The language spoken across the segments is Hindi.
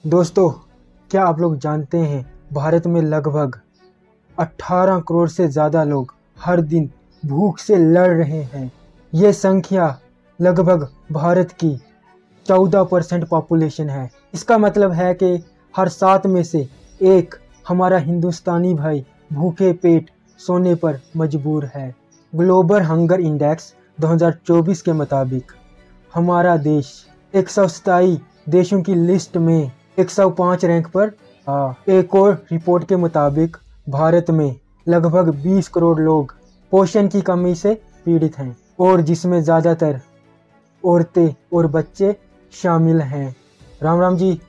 दोस्तों, क्या आप लोग जानते हैं भारत में लगभग 18 करोड़ से ज़्यादा लोग हर दिन भूख से लड़ रहे हैं। ये संख्या लगभग भारत की 14% पॉपुलेशन है। इसका मतलब है कि हर 7 में से एक हमारा हिंदुस्तानी भाई भूखे पेट सोने पर मजबूर है। ग्लोबल हंगर इंडेक्स 2024 के मुताबिक हमारा देश 127 देशों की लिस्ट में 105 रैंक पर। एक और रिपोर्ट के मुताबिक भारत में लगभग 20 करोड़ लोग पोषण की कमी से पीड़ित हैं और जिसमें ज़्यादातर औरतें और बच्चे शामिल हैं। राम राम जी,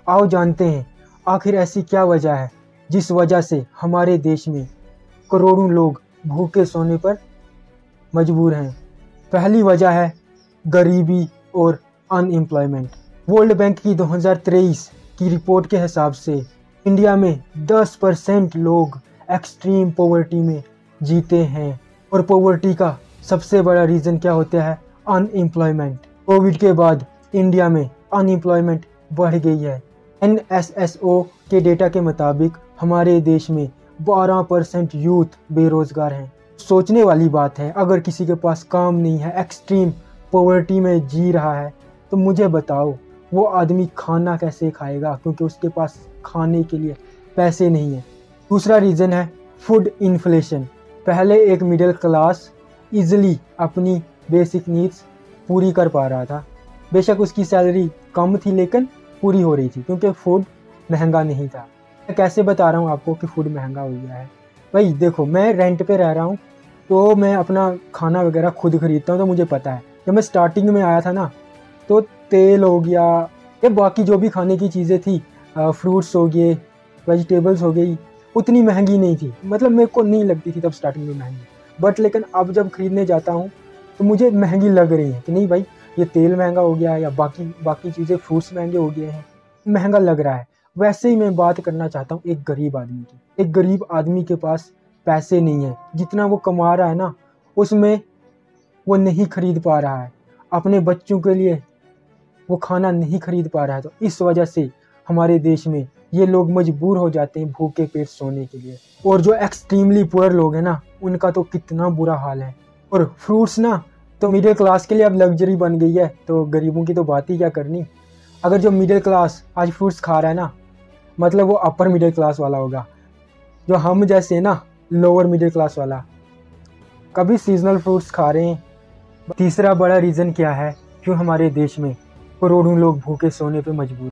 आओ जानते हैं आखिर ऐसी क्या वजह है जिस वजह से हमारे देश में करोड़ों लोग भूखे सोने पर मजबूर हैं। पहली वजह है गरीबी और अनएम्प्लॉयमेंट। वर्ल्ड बैंक की 2023 की रिपोर्ट के हिसाब से इंडिया में 10% लोग एक्सट्रीम पॉवर्टी में जीते हैं और पॉवर्टी का सबसे बड़ा रीज़न क्या होता है? अनएम्प्लॉयमेंट। कोविड के बाद इंडिया में अनएम्प्लॉयमेंट बढ़ गई है। NSSO के डेटा के मुताबिक हमारे देश में 12% यूथ बेरोज़गार हैं। सोचने वाली बात है, अगर किसी के पास काम नहीं है, एक्सट्रीम पॉवर्टी में जी रहा है, तो मुझे बताओ वो आदमी खाना कैसे खाएगा, क्योंकि उसके पास खाने के लिए पैसे नहीं है। दूसरा रीज़न है फूड इन्फ्लेशन। पहले एक मिडिल क्लास इजीली अपनी बेसिक नीड्स पूरी कर पा रहा था। बेशक उसकी सैलरी कम थी लेकिन पूरी हो रही थी क्योंकि फूड महंगा नहीं था। मैं कैसे बता रहा हूँ आपको कि फूड महंगा हो गया है? भाई देखो, मैं रेंट पे रह रहा हूँ तो मैं अपना खाना वगैरह खुद खरीदता हूँ, तो मुझे पता है। जब मैं स्टार्टिंग में आया था ना, तो तेल हो गया या बाकी जो भी खाने की चीज़ें थी, फ्रूट्स हो गए, वेजिटेबल्स हो गई, उतनी महंगी नहीं थी। मतलब मेरे को नहीं लगती थी तब स्टार्टिंग में महंगी, बट लेकिन अब जब खरीदने जाता हूँ तो मुझे महंगी लग रही है कि नहीं भाई, ये तेल महंगा हो गया है या बाकी चीज़ें, फ्रूट्स महंगे हो गए हैं, महंगा लग रहा है। वैसे ही मैं बात करना चाहता हूँ एक गरीब आदमी की। एक गरीब आदमी के पास पैसे नहीं है, जितना वो कमा रहा है ना उसमें वो नहीं खरीद पा रहा है, अपने बच्चों के लिए वो खाना नहीं खरीद पा रहा है। तो इस वजह से हमारे देश में ये लोग मजबूर हो जाते हैं भूखे पेट सोने के लिए। और जो एक्सट्रीमली पुअर लोग हैं ना, उनका तो कितना बुरा हाल है। और फ्रूट्स ना तो मिडिल क्लास के लिए अब लग्जरी बन गई है, तो गरीबों की तो बात ही क्या करनी। अगर जो मिडिल क्लास आज फ्रूट्स खा रहा है ना, मतलब वो अपर मिडिल क्लास वाला होगा। जो हम जैसे ना लोअर मिडिल क्लास वाला कभी सीजनल फ्रूट्स खा रहे हैं। तीसरा बड़ा रीज़न क्या है क्यों हमारे देश में करोड़ों लोग भूखे सोने पे मजबूर